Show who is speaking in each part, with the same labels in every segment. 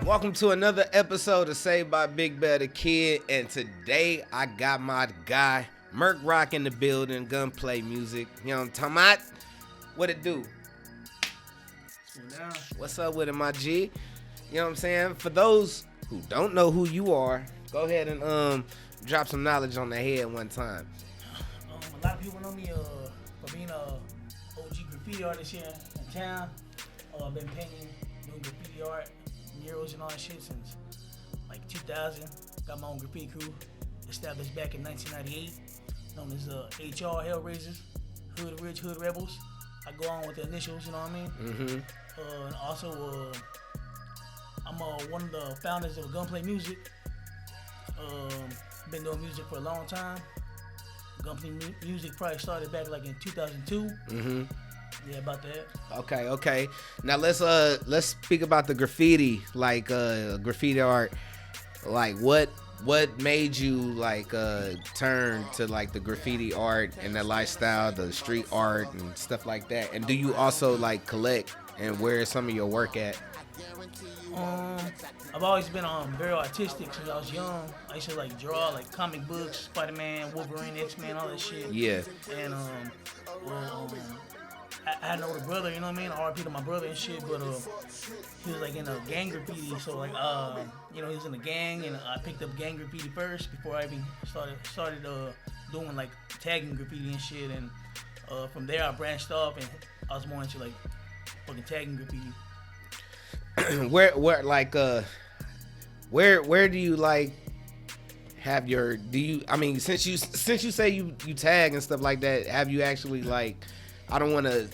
Speaker 1: Welcome to another episode of Saved by Bigg the Kid, and today I got my guy Merk Rock in the building, Gunplay music. You know what I'm talking about? What it do? What's up with it, my G? You know what I'm saying? For those who don't know who you are, go ahead and drop some knowledge on their head one time.
Speaker 2: A lot of people know me for being a OG graffiti artist here in town. I've been painting, doing graffiti art, murals and all that shit since like 2000. Got my own graffiti crew, established back in 1998, known as HR Hellraisers, Hood Rich, Hood Rebels. I go on with the initials, you know what I mean?
Speaker 1: Mm-hmm.
Speaker 2: And also, I'm one of the founders of Gunplay Music. Been doing music for a long time. Gunplay Music probably started back like in 2002.
Speaker 1: Mm-hmm.
Speaker 2: Yeah, about that.
Speaker 1: Okay. Now let's speak about the graffiti, like graffiti art. Like what made you like turn to like the graffiti art and the lifestyle, the street art and stuff like that? And do you also like collect, and where is some of your work at?
Speaker 2: I've always been very artistic since I was young. I used to like draw like comic books, Spider-Man, Wolverine, X-Men, all that shit.
Speaker 1: Yeah.
Speaker 2: And I had an older brother, you know what I mean? RP to my brother and shit, but he was like in a gang graffiti, so like he was in a gang, and I picked up gang graffiti first before I even started doing like tagging graffiti and shit, and from there I branched off and I was more into like fucking tagging graffiti.
Speaker 1: where do you like have your, since you say you tag and stuff like that, have you actually like, I don't want to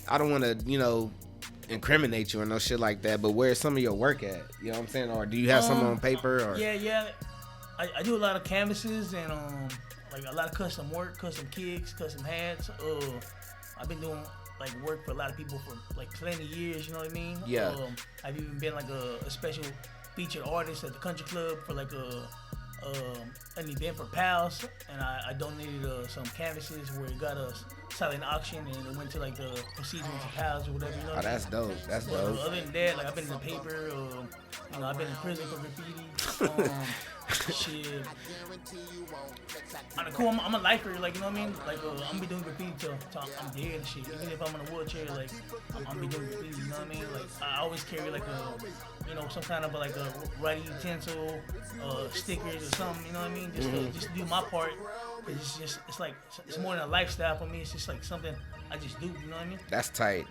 Speaker 1: incriminate you or no shit like that, but where's some of your work at? You know what I'm saying? Or do you have something on paper? Or
Speaker 2: yeah. I do a lot of canvases and like a lot of custom work, custom kicks, custom hats. I've been doing like work for a lot of people for like plenty of years, you know what I mean?
Speaker 1: Yeah.
Speaker 2: I've even been like a special featured artist at the country club for like an event for pals, and I donated some canvases where it got a silent auction, and it went to like the proceedings of pals or whatever. You know.
Speaker 1: Oh, that's dope. That's
Speaker 2: but,
Speaker 1: dope.
Speaker 2: Other than that, like I've been in the paper. I've been in prison for graffiti. Shit. I'm a lifer, like, you know what I mean? Like, I'm gonna be doing graffiti till I'm dead and shit. Even if I'm in a wheelchair, like, I'm gonna be doing graffiti, you know what I mean? Like, I always carry, like, some kind of, like, a writing utensil, stickers or something, you know what I mean? Just to do my part. It's more than a lifestyle for me. It's just, like, something I just do, you know what I mean?
Speaker 1: That's tight.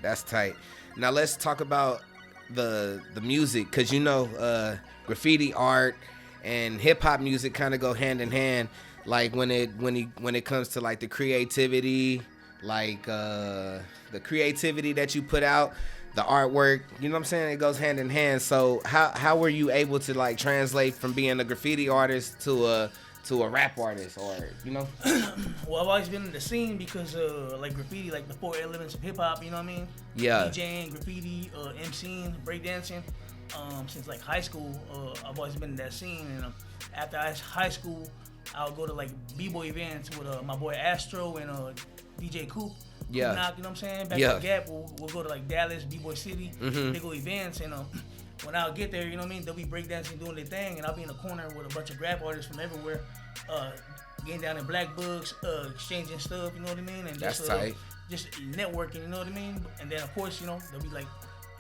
Speaker 1: Now, let's talk about the music, because, graffiti art and hip hop music kind of go hand in hand. Like when it comes to like the creativity, like the creativity that you put out, the artwork, you know what I'm saying? It goes hand in hand. So how were you able to like translate from being a graffiti artist to a rap artist, or
Speaker 2: Well, I've always been in the scene because like graffiti, like the 4 elements of hip hop, you know what I mean?
Speaker 1: Yeah.
Speaker 2: DJing, graffiti, MCing, breakdancing. Since like high school, I've always been in that scene, and after high school, I would go to like b-boy events with my boy Astro and DJ Coop.
Speaker 1: Yeah.
Speaker 2: Knock, you know what I'm saying? Back at the Gap, we'll go to like Dallas, B-Boy City, big old events, and when I'll get there, you know what I mean, they'll be breakdancing, doing their thing, and I'll be in the corner with a bunch of rap artists from everywhere, getting down in black books, exchanging stuff, you know what I mean? And
Speaker 1: that's tight.
Speaker 2: Just networking, you know what I mean? And then of course, there'll be like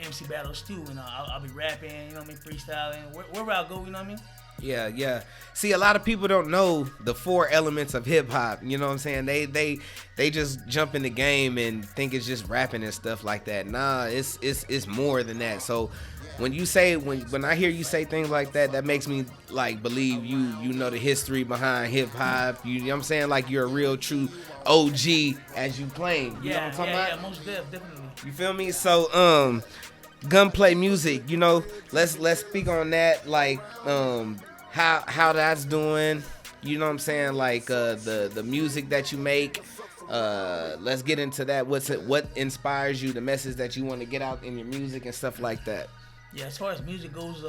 Speaker 2: MC battles too, and I'll be rapping, you know what I mean, freestyling, wherever I go, you know what I mean?
Speaker 1: Yeah. See, a lot of people don't know the 4 elements of hip hop. You know what I'm saying? They just jump in the game and think it's just rapping and stuff like that. Nah, it's more than that. So when you say when I hear you say things like that, that makes me like believe you know the history behind hip hop. You know what I'm saying? Like you're a real true OG as you claim. You know what I'm talking about?
Speaker 2: Yeah, most definitely.
Speaker 1: You feel me? So Gunplay music, let's speak on that, like how that's doing, you know what I'm saying, like the music that you make. Let's get into that. What inspires you, the message that you want to get out in your music and stuff like that.
Speaker 2: Yeah, as far as music goes,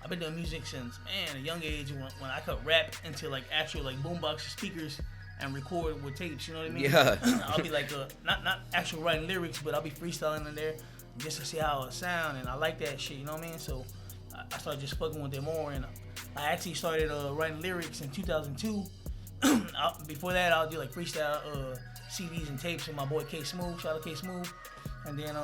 Speaker 2: I've been doing music since a young age, when I could rap into like actual like boombox speakers and record with tapes, you know what I mean?
Speaker 1: Yeah.
Speaker 2: I'll be like not actual writing lyrics, but I'll be freestyling in there just to see how it sound, and I like that shit, you know what I mean? So I started just fucking with it more, and I actually started writing lyrics in 2002. Before that, I'll do like freestyle CDs and tapes with my boy K Smooth. Shout out K Smooth. And then,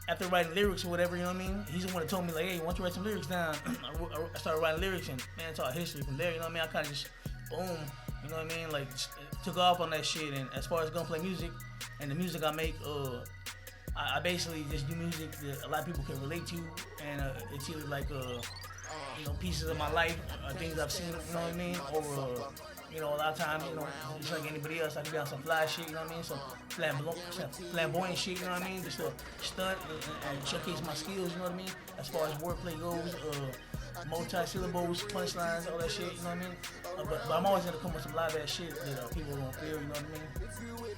Speaker 2: after writing lyrics or whatever, you know what I mean? He's the one that told me like, hey, why don't you write some lyrics down? I started writing lyrics, and man, it's all history from there. You know what I mean? I kind of just boom. You know what I mean? Like just took off on that shit. And as far as Gunplay music and the music I make, I basically just do music that a lot of people can relate to, and it's either like pieces of my life, things I've seen, you know what I mean, or a lot of times, just like anybody else, I can be on some fly shit, you know what I mean, some flamboyant shit, you know what I mean, just to stunt and showcase my skills, you know what I mean, as far as wordplay goes, multi-syllables, punchlines, all that shit, you know what I mean, but I'm always gonna come with some live ass shit that people don't feel, you know what I mean.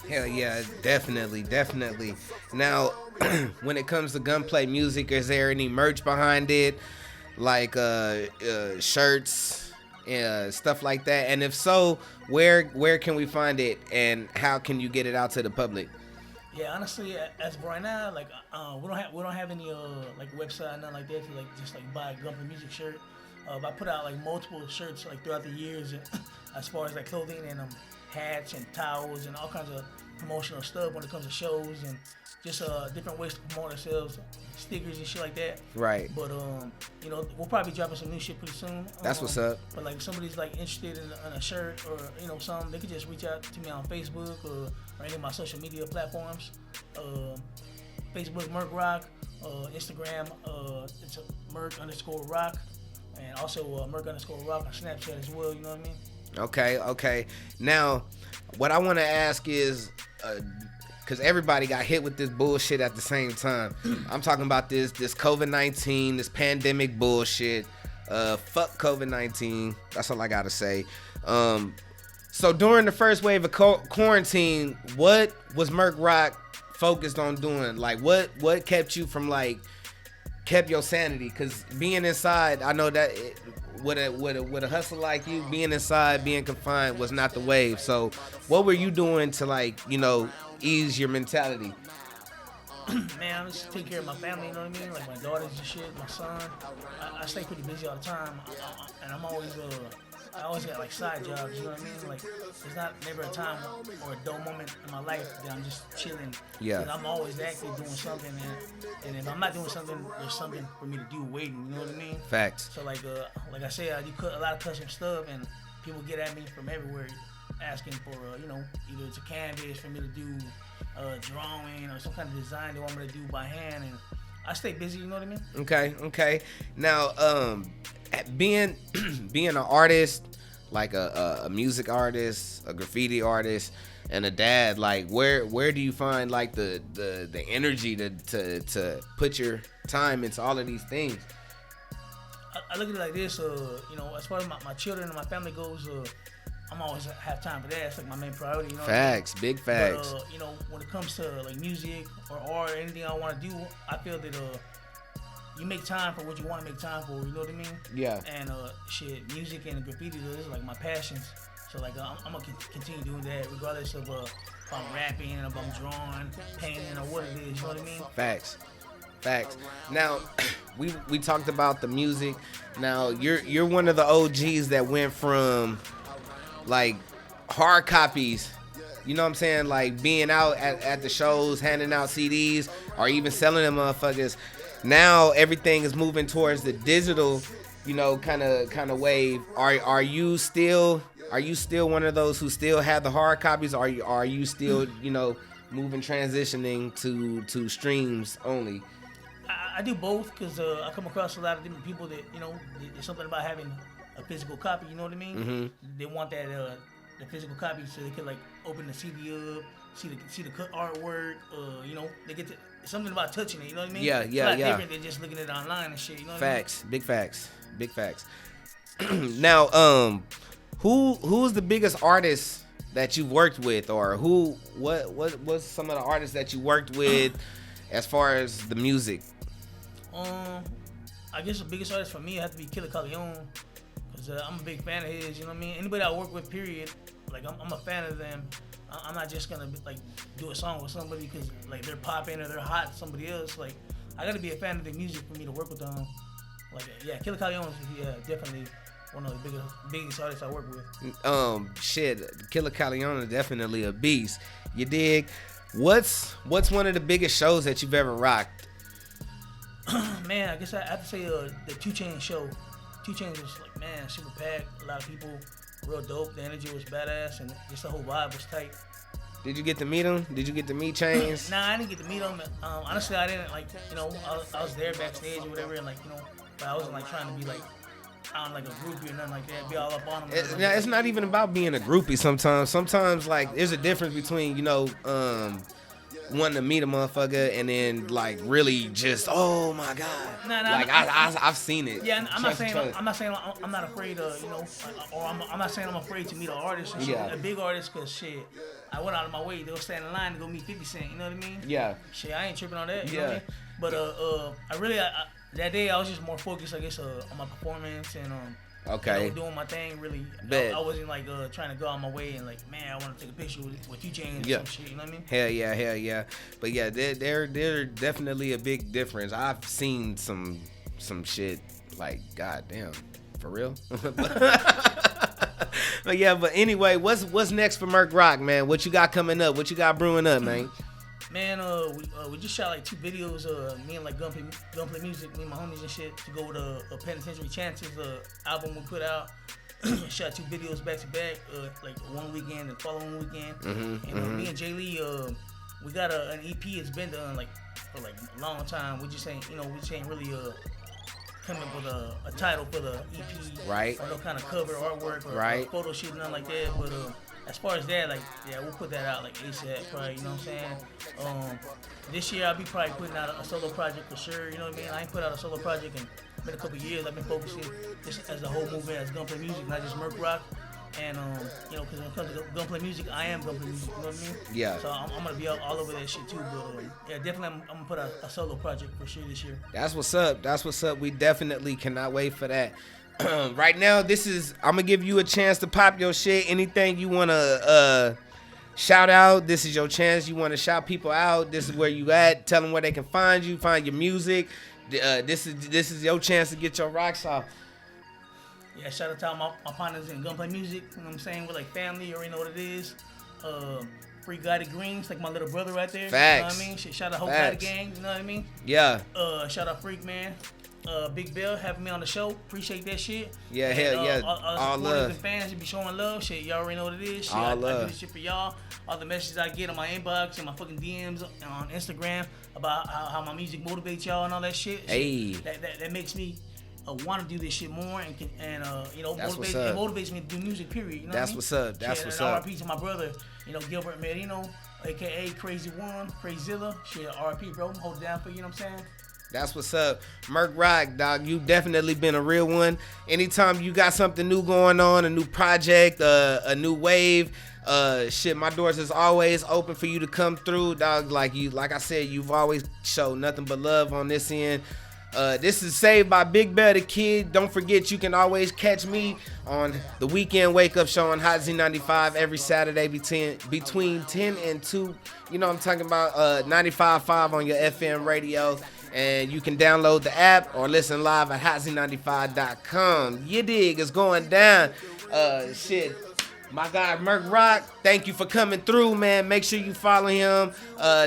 Speaker 1: Hell yeah, definitely. Now, when it comes to Gunplay music, is there any merch behind it, like shirts, stuff like that? And if so, where can we find it, and how can you get it out to the public?
Speaker 2: Yeah, honestly, as of right now, like we don't have any like website, nothing like that to like just like buy a Gunplay music shirt. But I put out like multiple shirts like throughout the years, as far as like clothing and hats and towels and all kinds of promotional stuff when it comes to shows and just different ways to promote ourselves, stickers and shit like that.
Speaker 1: Right.
Speaker 2: But we'll probably be dropping some new shit pretty soon.
Speaker 1: That's what's up.
Speaker 2: But like if somebody's like interested in a shirt or something, they could just reach out to me on Facebook or any of my social media platforms. Facebook Merk Rock, Instagram it's Merk_Rock, and also Merk_Rock on Snapchat as well. You know what I mean?
Speaker 1: Okay. Now, what I want to ask is, because everybody got hit with this bullshit at the same time. I'm talking about this COVID-19, this pandemic bullshit. Fuck COVID-19. That's all I gotta say. So during the first wave of quarantine, what was Merk Rock focused on doing? Like, what kept you from kept your sanity? Because being inside, I know that with a hustle like you, being inside, being confined was not the wave. So what were you doing to ease your mentality?
Speaker 2: Man, I just take care of my family, you know what I mean? Like my daughters and shit, my son. I stay pretty busy all the time, and I'm always I always got like side jobs, you know what I mean? Like there's not never a time or a dull moment in my life that I'm just chilling.
Speaker 1: Yeah.
Speaker 2: I'm always active doing something, and if I'm not doing something, there's something for me to do waiting. You know what I mean?
Speaker 1: Facts.
Speaker 2: So like I say, I do a lot of custom stuff, and people get at me from everywhere, asking for either it's a canvas for me to do drawing or some kind of design they want me to do by hand, and I stay busy. You know what I mean?
Speaker 1: Okay. Now, being an artist, like a music artist, a graffiti artist, and a dad, like where do you find like the energy to put your time into all of these things?
Speaker 2: I look at it like this, as far as my children and my family goes, I'm always have time for that. It's like my main priority. You know
Speaker 1: Facts, big facts.
Speaker 2: But, when it comes to like music or art or anything I want to do, I feel that you make time for what you want to make time for. You know what I mean?
Speaker 1: Yeah.
Speaker 2: And music and graffiti, those are like my passions. So like I'm gonna continue doing that regardless of if I'm rapping, if I'm drawing, painting, or what it is. You know what I mean?
Speaker 1: Facts. Now, we talked about the music. Now you're one of the OGs that went from like hard copies, you know what I'm saying, like being out at the shows, handing out CDs, or even selling them motherfuckers. Now everything is moving towards the digital, kind of wave. Are you still one of those who still have the hard copies? Or are you still moving, transitioning to streams only?
Speaker 2: I do both, because I come across a lot of different people that there's something about having a physical copy. You know what I mean?
Speaker 1: Mm-hmm.
Speaker 2: They want that the physical copy so they can like open the CD up, see the cut artwork. They get to something about touching it. You know what I mean?
Speaker 1: Yeah.
Speaker 2: It's a lot different than just looking at it online and shit. You know what I mean? Big facts. Now, who's the biggest artist that you've worked with, or what's some of the artists that you worked with as far as the music? I guess the biggest artist for me has to be Killer Corleone, because I'm a big fan of his. You know what I mean? Anybody I work with, period. Like I'm a fan of them. I'm not just gonna like do a song with somebody because like they're popping or they're hot. Somebody else, like I gotta be a fan of the music for me to work with them. Like, yeah, Killer Calion is definitely one of the biggest artists I work with.
Speaker 1: Killer Calion is definitely a beast. You dig? What's one of the biggest shows that you've ever rocked?
Speaker 2: Man, I guess I have to say the 2 Chainz show. 2 Chainz was like, man, super packed. A lot of people, real dope. The energy was badass, and just the whole vibe was tight.
Speaker 1: Did you get to meet him? Did you get to meet Chainz?
Speaker 2: Nah, I didn't get to meet him. Honestly, I didn't I was there backstage or whatever, and but I wasn't trying to be like a groupie or nothing like that. Be all up on him.
Speaker 1: It's not even about being a groupie. Sometimes there's a difference between wanting to meet a motherfucker and then really just, oh my god. I've seen it.
Speaker 2: Yeah, I'm not saying I'm not afraid of or I'm not saying I'm afraid to meet an artist and shit, a big artist, cause shit, I went out of my way to go stand in line to go meet 50 Cent. You know what I mean?
Speaker 1: Yeah.
Speaker 2: Shit, I ain't tripping on that. You know what I mean? But that day I was just more focused, I guess, on my performance and doing my thing. Really, I wasn't trying to go out my way and man, I want to take a picture with 2 Chainz or some shit. You know what I mean?
Speaker 1: Hell yeah. But yeah, they're definitely a big difference. I've seen some shit goddamn, for real. But anyway, what's next for Merk Rock, man? What you got coming up? What you got brewing up, man?
Speaker 2: Man, we just shot 2 videos. Me and Gunplay Music, me and my homies and shit, to go with a Penitentiary Chances album we put out. Shot 2 videos back to back, one weekend and the following weekend. And me and Jay Lee, we got an EP. It's been done for a long time. We just ain't really coming up with a title for the EP,
Speaker 1: right?
Speaker 2: Or no kind of cover artwork or photo shoot, nothing like that. But as far as that, we'll put that out ASAP, probably. You know what I'm saying? This year I'll be probably putting out a solo project for sure. You know what I mean? I ain't put out a solo project in been a couple years. I've been focusing just as a whole movement as Gunplay Music, not just Merk Rock. And because when it comes to Gunplay Music, I am Gunplay Music. You know what I mean?
Speaker 1: Yeah.
Speaker 2: So I'm gonna be all over that shit too. But yeah, definitely I'm gonna put out a solo project for sure this year.
Speaker 1: That's what's up. We definitely cannot wait for that. Right now, I'm gonna give you a chance to pop your shit. Anything you wanna shout out, this is your chance. You wanna shout people out, this is where you at. Tell them where they can find you, find your music. This is your chance to get your rocks off.
Speaker 2: Yeah, shout out to all my partners in Gunplay Music. You know what I'm saying? We're family. You already know what it is. Free Guided Greens, my little brother right there.
Speaker 1: Facts.
Speaker 2: You know what I mean? Shout out Hope Guided Gang. You know what I mean?
Speaker 1: Yeah.
Speaker 2: Shout out Freak Man. Big Bill having me on the show. Appreciate that shit.
Speaker 1: Yeah, hell yeah.
Speaker 2: All love. And fans, you be showing love. Shit, y'all already know what it is. Shit, I do this shit for y'all. All the messages I get on my inbox and my fucking DMs on Instagram about how my music motivates y'all and all that shit.
Speaker 1: Hey.
Speaker 2: That makes me want to do this shit more and motivates me to do music. Period. You know
Speaker 1: That's what's up. That's what's up.
Speaker 2: RP to my brother, Gilbert Merino, aka Crazy One, Crazyzilla. Shit, RP, bro. Hold it down for you. You know what I'm saying?
Speaker 1: That's what's up. Merk Rock, dog, you definitely been a real one. Anytime you got something new going on, a new project, a new wave, my doors is always open for you to come through, dog. Like I said, you've always showed nothing but love on this end. This is Saved by Big Bear the Kid. Don't forget, you can always catch me on the Weekend Wake Up Show on Hot Z95 every Saturday between 10 and 2. You know what I'm talking about? 95.5 on your FM radio. And you can download the app or listen live at hotz95.com. You dig? It's going down. My guy Merk Rock, thank you for coming through, man. Make sure you follow him.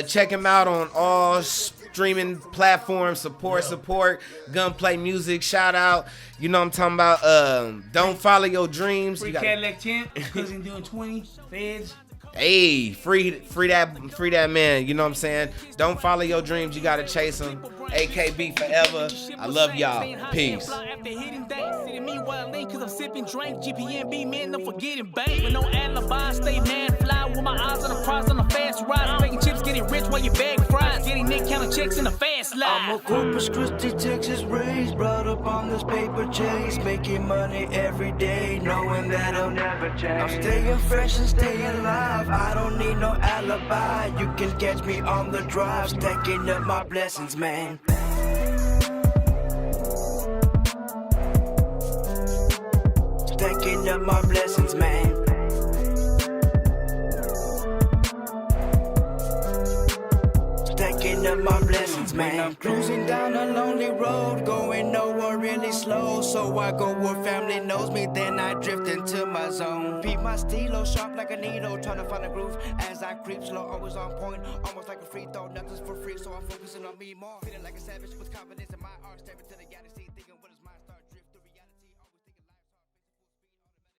Speaker 1: Check him out on all streaming platforms. Support Gunplay Music. Shout out. You know what I'm talking about. Don't follow your dreams.
Speaker 2: Free Cadillac 10, cousin doing 20, feds.
Speaker 1: Hey, free that man. You know what I'm saying? Don't follow your dreams. You gotta chase them. AKB forever. I love y'all. Peace.
Speaker 3: Cause I'm sipping drink, GPNB, man, no forgetting bank. With no alibi, stay mad, fly with my eyes on the prize on the fast ride. Making chips, getting rich while you bag fries. Getting Nick counting checks in the fast life.
Speaker 4: I'm a Corpus Christi, Texas raised, brought up on this paper chase, making money every day, knowing that I'll never change. I'm staying fresh and staying alive. I don't need no alibi. You can catch me on the drive, stacking up my blessings, man. Stacking up my blessings, man. Stacking stacking up my blessings, man. I'm cruising down a lonely road, going nowhere really slow. So I go where family knows me, then I drift into my zone. Beat my stilo sharp like a needle, trying to find a groove as I creep slow, always on point, almost like a free throw. Nothing's for free, so I'm focusing on me more. Feeling like a savage with confidence in my art, stepping to the galaxy.